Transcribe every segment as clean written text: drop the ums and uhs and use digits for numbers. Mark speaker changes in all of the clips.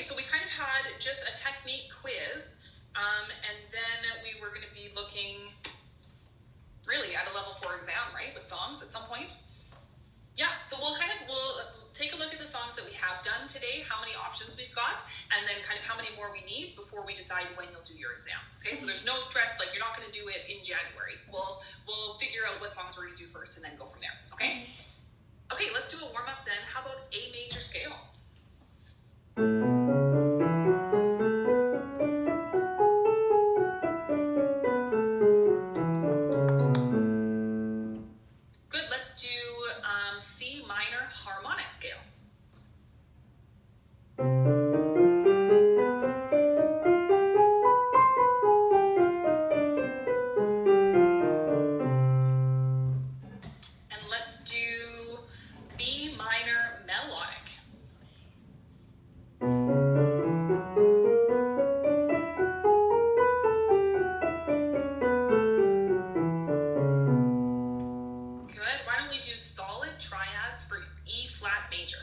Speaker 1: so we kind of had just a technique quiz, and then we were going to be looking really at a level 4 exam, right, with songs at some point. Yeah, so we'll take a look at the songs that we have done today, how many options we've got, and then kind of how many more we need before we decide when you'll do your exam. Okay, so there's no stress, like you're not going to do it in January. We'll figure out what songs we're going to do first and then go from there, okay? Okay, let's do a warm-up then. How about A major scale? Good, let's do C minor harmonic scale. And let's do B minor melodic. Good, why don't we do solid triads for E flat major?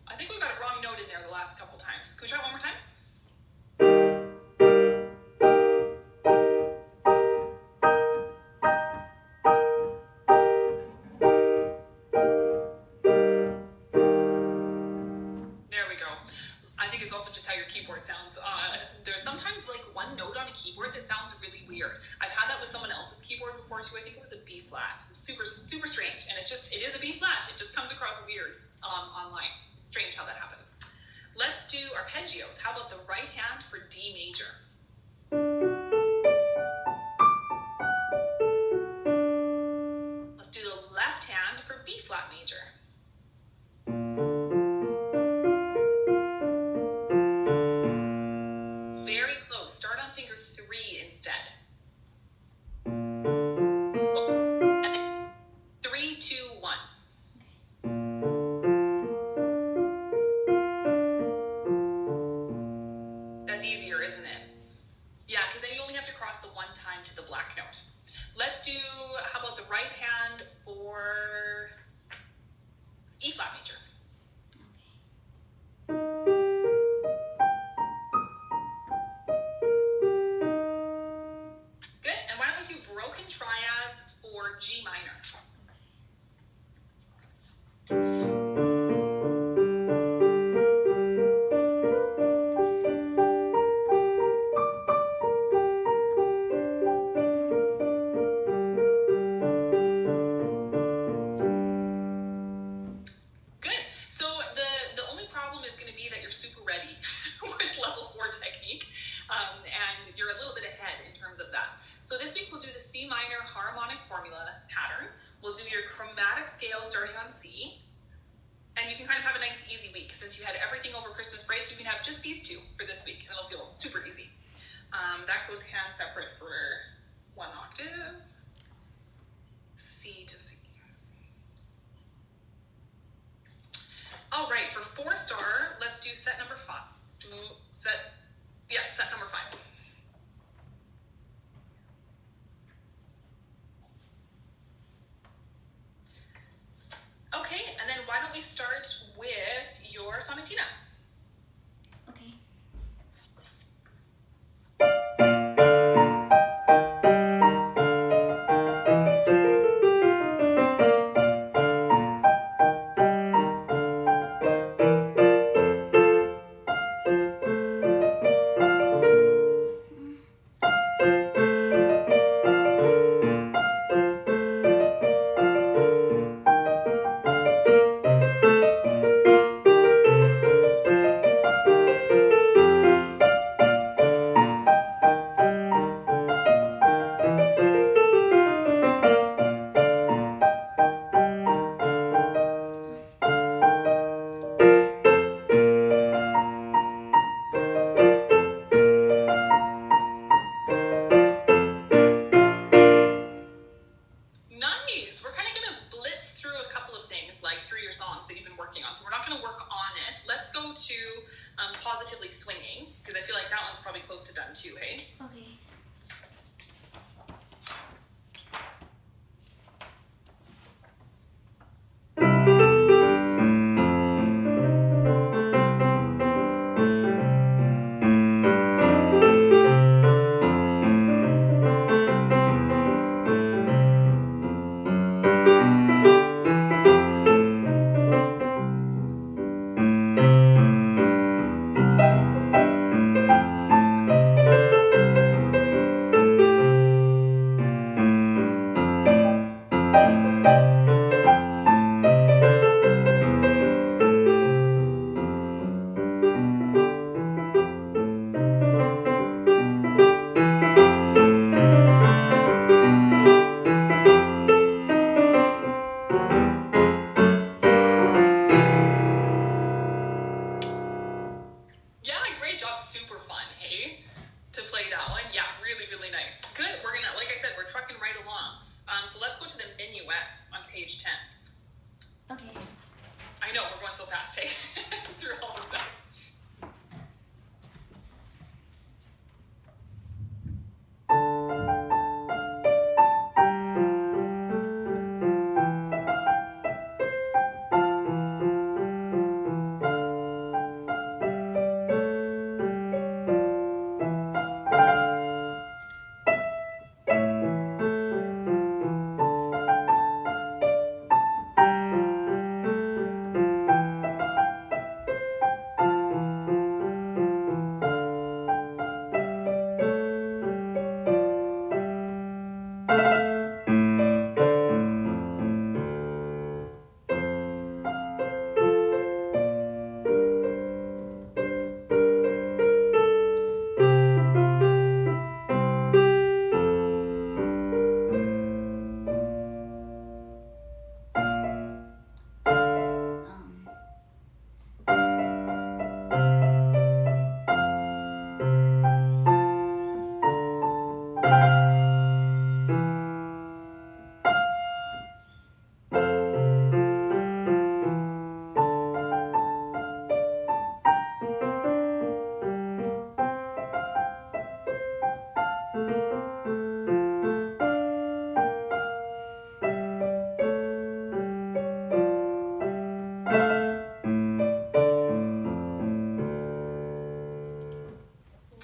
Speaker 1: I think we got a wrong note in there the last couple times. Can we try it one more time? There we go. I think it's also just how your keyboard sounds. There's sometimes like one note on a keyboard that sounds really weird. I've had that with someone else's keyboard before too. I think it was a B flat. Super, super strange. And it is a B flat. It just comes across weird online. Strange how that happens. Let's do arpeggios. How about the right hand for D major? Let's do the left hand for B flat major. Very close. Start on finger 3 instead. 3, 2, 1. That's easier, isn't it? Yeah, because then you only have to cross the 1 time to the black note. Let's do, how about the right hand for E flat major? Good, and why don't we do broken triads for G minor? Good. So the only problem is going to be that you're super ready with level 4 technique, and you're a little bit ahead in terms of that. So this week we'll do the C minor harmonic formula pattern. We'll do your chromatic scale starting on C, and you can kind of have a nice easy week. Since you had everything over Christmas break, you can have just these 2 for this week, and it'll feel super easy. That goes hand separate for 1 octave, C to C. All right, for 4 star, let's do set number 5. Set number 5. Okay, and then why don't we start with your sonatina?
Speaker 2: Okay.
Speaker 1: songs that you've been working on. So we're not going to work on it. Let's go to Positively Swinging, because I feel like that one's probably close to done too, hey?
Speaker 2: Okay.
Speaker 1: Yeah, great job. Super fun, hey? To play that one. Yeah, really, really nice. Good. We're gonna, like I said, we're trucking right along. So let's go to the minuet on page 10.
Speaker 2: Okay.
Speaker 1: I know, we're going so fast, hey? Through all the stuff.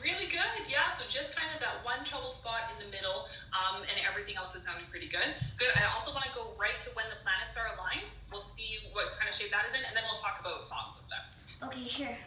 Speaker 1: Really good, yeah. So just kind of that one trouble spot in the middle, and everything else is sounding pretty good. Good. I also want to go right to when the planets are aligned. We'll see what kind of shape that is in, and then we'll talk about songs and stuff.
Speaker 2: Okay, sure.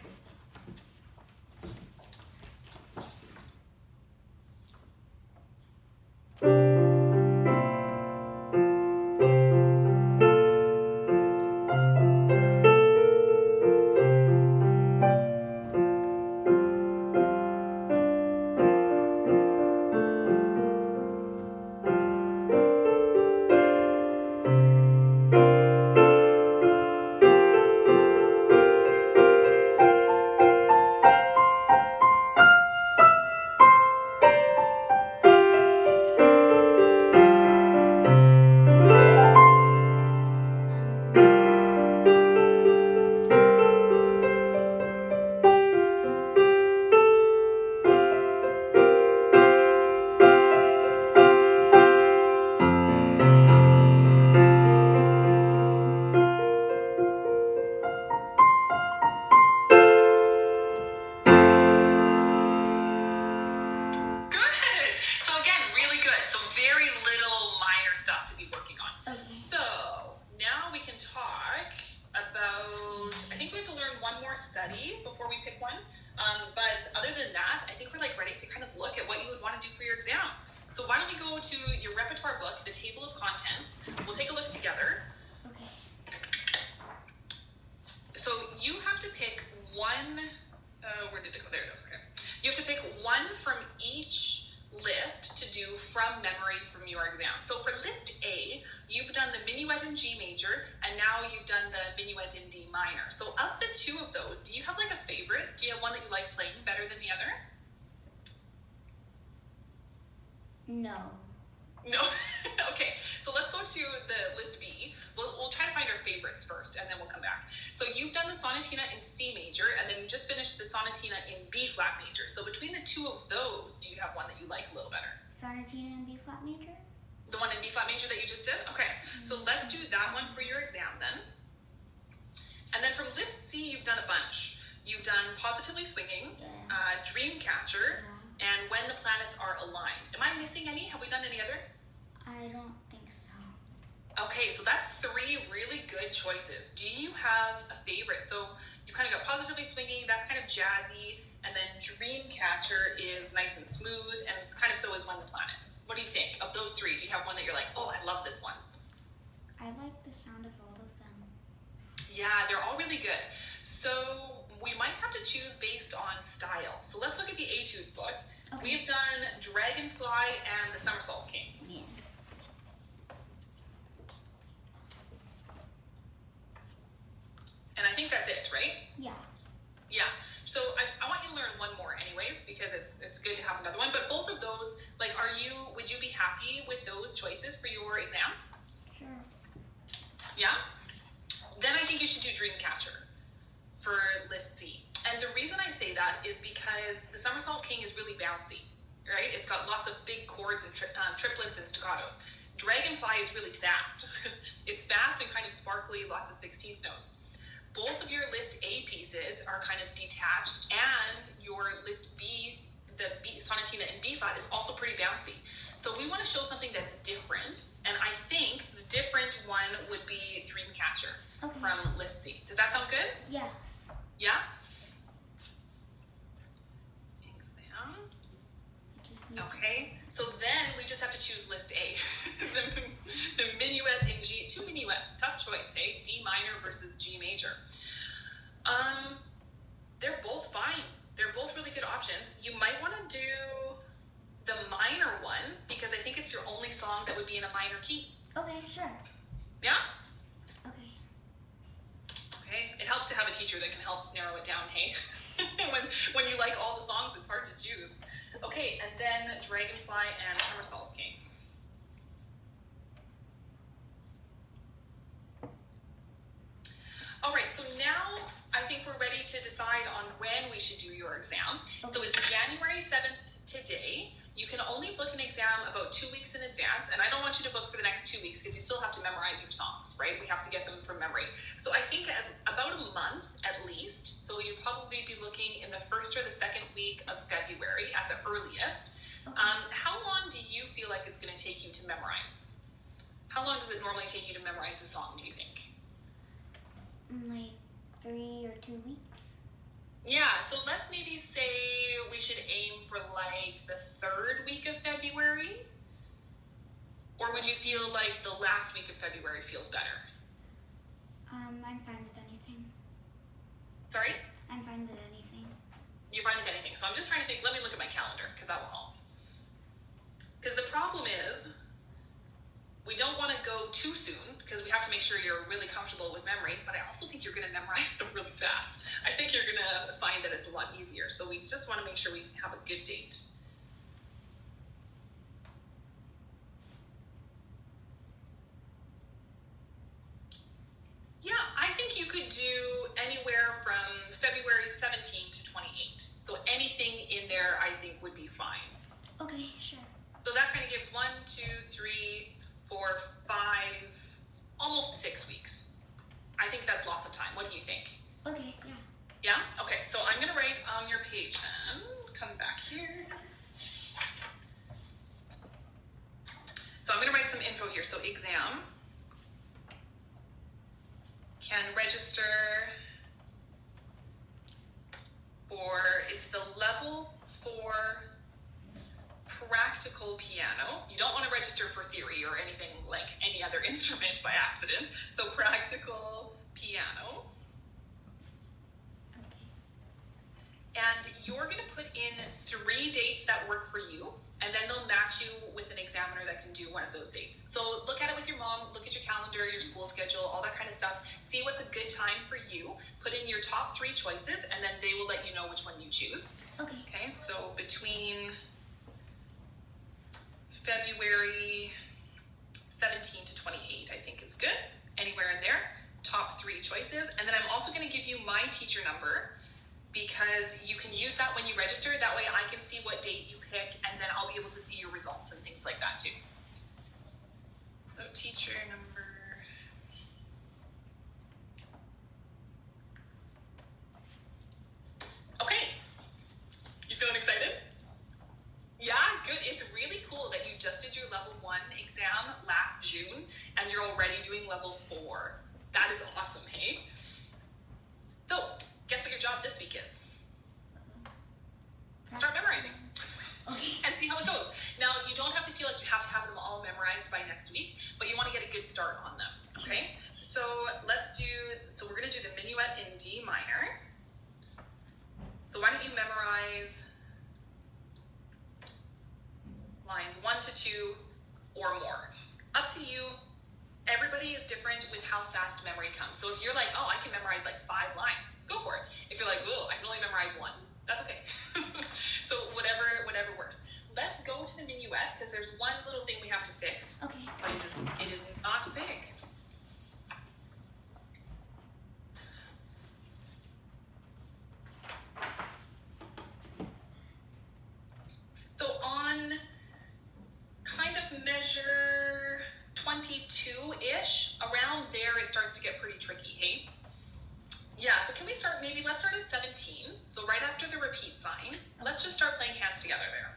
Speaker 1: study before we pick one. But other than that, I think we're like ready to kind of look at what you would want to do for your exam. So why don't we go to your repertoire book, the table of contents. We'll take a look together.
Speaker 2: Okay.
Speaker 1: So you have to pick one, where did it go? There it is, okay. You have to pick one from each list to do from memory from your exam. So for list A, you've done the minuet in G major, and now you've done the minuet in D minor. So of the two of those, do you have like a favorite? Do you have one that you like playing better than the other?
Speaker 2: No.
Speaker 1: No? Okay, so let's go to the list B. We'll try to find our favorites. favorites first, and then we'll come back. So you've done the sonatina in C major, and then you just finished the sonatina in B flat major. So between the two of those, do you have one that you like a little better?
Speaker 2: Sonatina in B flat major?
Speaker 1: The one in B flat major that you just did? Okay, so let's do that one for your exam then. And then from list C, you've done a bunch. You've done Positively Swinging, Dreamcatcher, and When the Planets Are Aligned. Am I missing any? Have we done any other?
Speaker 2: I don't think so.
Speaker 1: Okay, so that's 3 really good choices. Do you have a favorite? So you've kind of got Positively Swinging, that's kind of jazzy, and then Dreamcatcher is nice and smooth, and it's kind of so is When the Planets. What do you think of those 3? Do you have one that you're like, oh, I love this one?
Speaker 2: I like the sound of all of them.
Speaker 1: Yeah, they're all really good. So we might have to choose based on style. So let's look at the Etudes book. Okay. We've done Dragonfly and the Somersault King.
Speaker 2: Yes.
Speaker 1: And I think that's it, right?
Speaker 2: Yeah.
Speaker 1: Yeah. So I want you to learn one more anyways, because it's good to have another one. But both of those, like, would you be happy with those choices for your exam?
Speaker 2: Sure.
Speaker 1: Yeah? Then I think you should do Dreamcatcher for list C. And the reason I say that is because the Somersault King is really bouncy, right? It's got lots of big chords and triplets and staccatos. Dragonfly is really fast. It's fast and kind of sparkly, lots of 16th notes. Both of your list A pieces are kind of detached, and your list B, the B sonatina in B flat, is also pretty bouncy. So we want to show something that's different, and I think the different one would be Dreamcatcher from list C. Does that sound good?
Speaker 2: Yes.
Speaker 1: Yeah? Exam. Okay, so then we just have to choose list A. the minuet in G, 2 minuets, tough choice, hey? D minor versus G major. They're both fine. They're both really good options. You might want to do the minor one, because I think it's your only song that would be in a minor key.
Speaker 2: Okay, sure.
Speaker 1: Yeah?
Speaker 2: Okay.
Speaker 1: Okay, it helps to have a teacher that can help narrow it down, hey? when you like all the songs, it's hard to choose. Okay, and then Dragonfly and Somersault King. All right, so now I think we're ready to decide on when we should do your exam. Okay. So it's January 7th today. You can only book an exam about 2 weeks in advance, and I don't want you to book for the next 2 weeks because you still have to memorize your songs, right? We have to get them from memory. So I think about a month at least. So you'll probably be looking in the first or the second week of February at the earliest. Okay. How long do you feel like it's going to take you to memorize? How long does it normally take you to memorize a song, do you think?
Speaker 2: Like 3 or 2 weeks.
Speaker 1: Yeah, so let's maybe say we should aim for like the 3rd week of February. Or would you feel like the last week of February feels better?
Speaker 2: I'm fine with anything.
Speaker 1: Sorry?
Speaker 2: I'm fine with anything.
Speaker 1: You're fine with anything. So I'm just trying to think, let me look at my calendar, because that will help. Because the problem is, we don't want to go too soon, because we have to make sure you're really comfortable with memory, but I also think you're going to memorize them really fast. I think you're going to find that it's a lot easier. So we just want to make sure we have a good date. Yeah, I think you could do anywhere from February 17 to 28. So anything in there I think would be fine.
Speaker 2: Okay, sure.
Speaker 1: So that kind of gives 1, 2, 3, 4, 5, almost 6 weeks. I think that's lots of time. What do you think?
Speaker 2: Okay, yeah.
Speaker 1: Yeah? Okay, so I'm going to write on your page then. Come back here. So I'm going to write some info here. So exam can register for, it's the level 4 practical piano. You don't want to register for theory or anything like any other instrument by accident. So practical piano.
Speaker 2: Okay.
Speaker 1: And you're going to put in 3 dates that work for you, and then they'll match you with an examiner that can do one of those dates. So look at it with your mom, look at your calendar, your school schedule, all that kind of stuff. See what's a good time for you. Put in your top 3 choices, and then they will let you know which one you choose.
Speaker 2: Okay.
Speaker 1: Okay, so between February 17 to 28, I think is good. Anywhere in there. top 3 choices. And then I'm also going to give you my teacher number, because you can use that when you register. That way I can see what date you pick, and then I'll be able to see your results and things like that too. So teacher number. Okay. You feeling excited? Yeah, good. It's really cool that you just did your level 1 exam last June and you're already doing level 4. That is awesome, hey? So, guess what your job this week is? Start memorizing.
Speaker 2: Okay.
Speaker 1: And see how it goes. Now, you don't have to feel like you have to have them all memorized by next week, but you want to get a good start on them, okay? So we're going to do the minuet in D minor. So why don't you memorize lines 1 to 2 or more. Up to you. Everybody is different with how fast memory comes. So if you're like, oh, I can memorize like 5 lines, go for it. If you're like, oh, I can only memorize 1, that's okay. So whatever works. Let's go to the minuet, because there's one little thing we have to fix.
Speaker 2: Okay.
Speaker 1: But it is not big. So on kind of measure 22-ish, around there it starts to get pretty tricky, hey? Yeah, so let's start at 17. So right after the repeat sign, let's just start playing hands together there.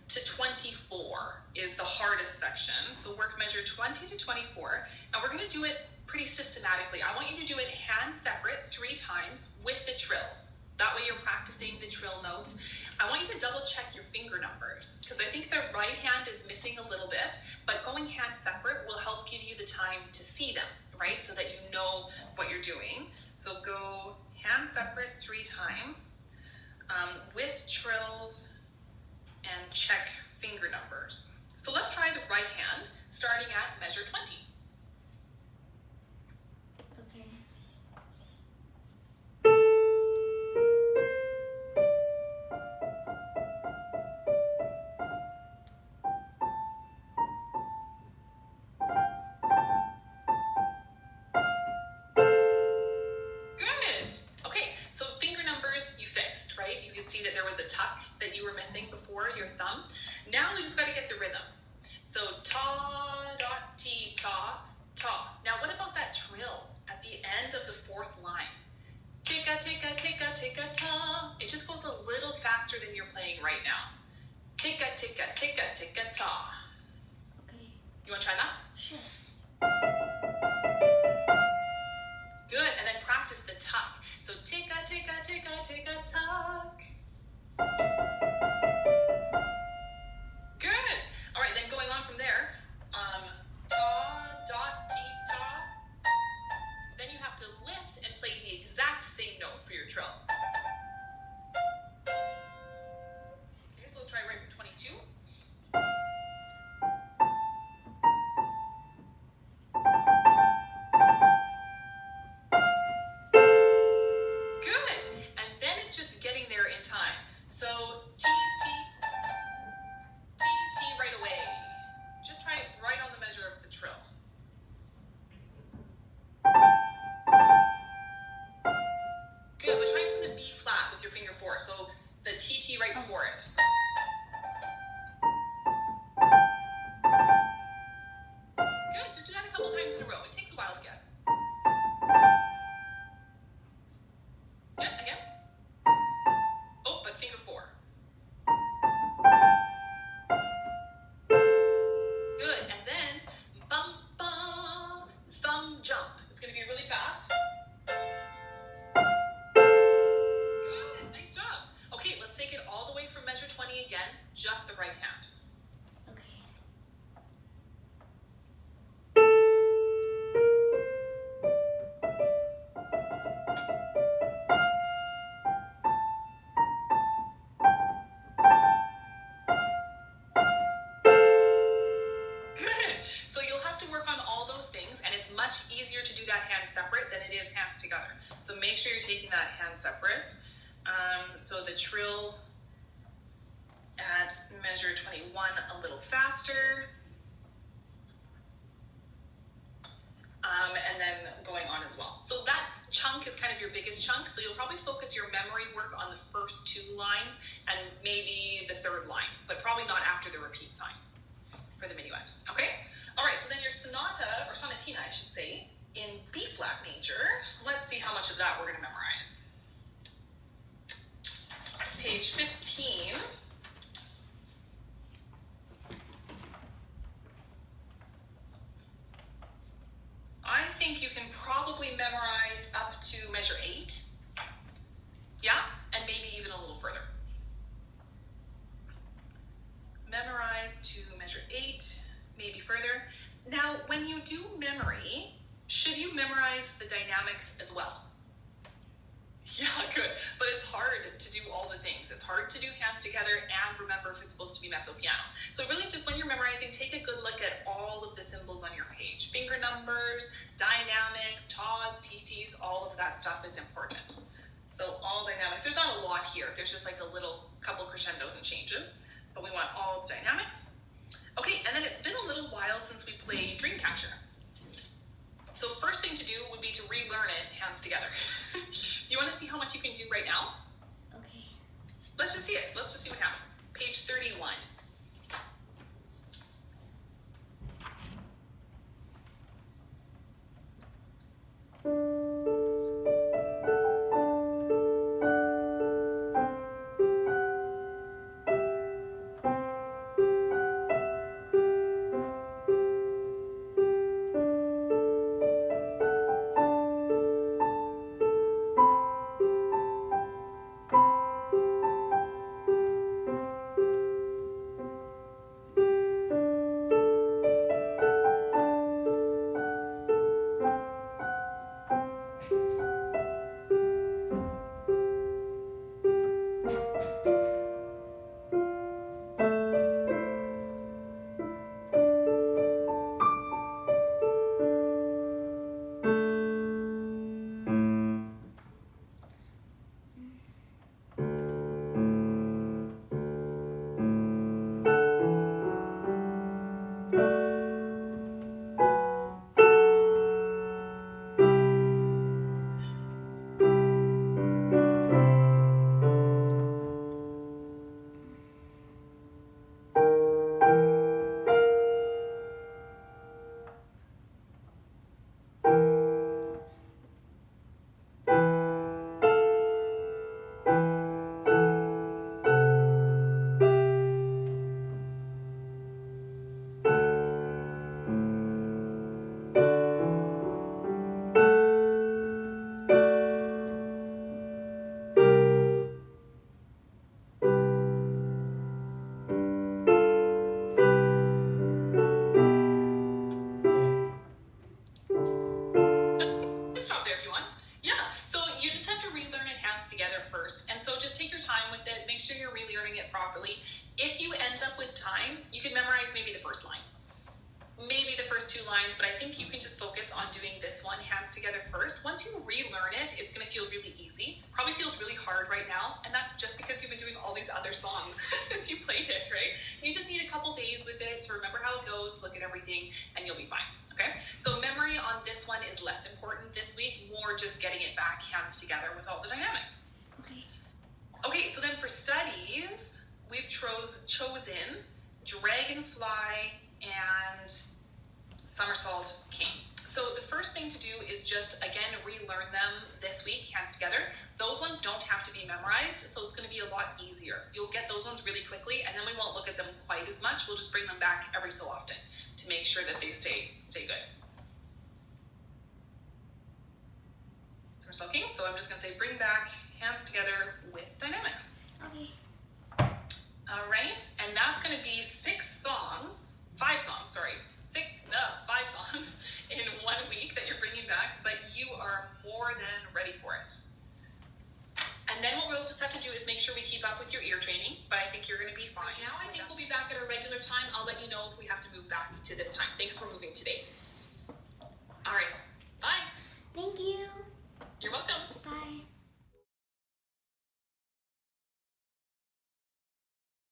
Speaker 1: To 24 is the hardest section. So work measure 20 to 24. And we're going to do it pretty systematically. I want you to do it hand separate 3 times with the trills. That way you're practicing the trill notes. I want you to double check your finger numbers, because I think the right hand is missing a little bit, but going hand separate will help give you the time to see them, right? So that you know what you're doing. So go hand separate 3 times with trills, and check finger numbers. So let's try the right hand, starting at measure 20.
Speaker 2: Okay.
Speaker 1: Good. Okay, so finger numbers you fixed, right? You can see that there was a tuck that you were missing before, your thumb. Now we just got to get the rhythm. So ta, dot, ti, ta, ta. Now what about that trill at the end of the 4th line? Ticka, ticka, ticka, ticka, ta. It just goes a little faster than you're playing right now. Ticka, ticka, ticka, ticka, ta.
Speaker 2: Okay.
Speaker 1: You want to try that?
Speaker 2: Sure.
Speaker 1: Good, and then practice the tuck. So ticka, ticka, ticka, ticka, tuck. Good. All right, then going on from there, ta, dot, ti, ta. Then you have to lift and play the exact same note for your trill. Okay, so let's try right from 22. Good. And then it's just getting there in time. So T, T, T, T right away. Just try it right on the measure of the trill. Good, but try it from the B flat with your finger 4. So the T, T right before it. Good, just do that a couple times in a row. It takes a while to get. Yep, again. Oh, but finger 4. Good, and then bum, bum, thumb jump. It's going to be really fast. Good, nice job. Okay, let's take it all the way from measure 20. just the right hand.
Speaker 2: Okay.
Speaker 1: Good. So you'll have to work on all those things, and it's much easier to do that hand separate than it is hands together. So make sure you're taking that hand separate. So the trill at measure 21 a little faster. And then going on as well. So that chunk is kind of your biggest chunk. So you'll probably focus your memory work on the first 2 lines and maybe the 3rd line, but probably not after the repeat sign for the minuet. Okay? All right, so then your sonata, or sonatina, I should say, in B flat major. Let's see how much of that we're going to memorize. Page 15. I think you can probably memorize up to measure 8. Yeah, and maybe even a little further. Memorize to measure 8, maybe further. Now, when you do memory, should you memorize the dynamics as well? Yeah, good. But it's hard to do all the things. It's hard to do hands together and remember if it's supposed to be mezzo piano. So really just when you're memorizing, take a good look at all of the symbols on your page. Finger numbers, dynamics, tas, titis, all of that stuff is important. So all dynamics. There's not a lot here. There's just like a little couple crescendos and changes. But we want all the dynamics. Okay, and then it's been a little while since we played Dreamcatcher. So first thing to do would be to relearn it hands together. Do you want to see how much you can do right now?
Speaker 2: Okay.
Speaker 1: Let's just see it. Let's just see what happens. Page 31. Stop there if you want. Yeah, so you just have to relearn it hands together first. And so just take your time with it. Make sure you're relearning it properly. If you end up with time, you can memorize maybe the first line, maybe the first 2 lines, but I think you can just focus on doing this one hands together first. Once you relearn it, it's going to feel really easy. Probably feels really hard right now, and that's just because you've been doing all these other songs since you played it, right? You just need a couple days with it to remember how it goes, look at everything, and you'll be fine. Okay, so memory on this one is less important this week, more just getting it back hands together with all the dynamics.
Speaker 2: Okay.
Speaker 1: Okay, so then for studies, we've chosen Dragonfly and Somersault King. So the first thing to do is just, again, relearn them this week, hands together. Those ones don't have to be memorized, so it's going to be a lot easier. You'll get those ones really quickly, and then we won't look at them quite as much. We'll just bring them back every so often to make sure that they stay good. Somersault King, so I'm just going to say bring back hands together with dynamics.
Speaker 2: Okay.
Speaker 1: All right, and back, but you are more than ready for it. And then what we'll just have to do is make sure we keep up with your ear training, but I think you're going to be fine. Now I think we'll be back at our regular time. I'll let you know if we have to move back to this time. Thanks for moving today. All right.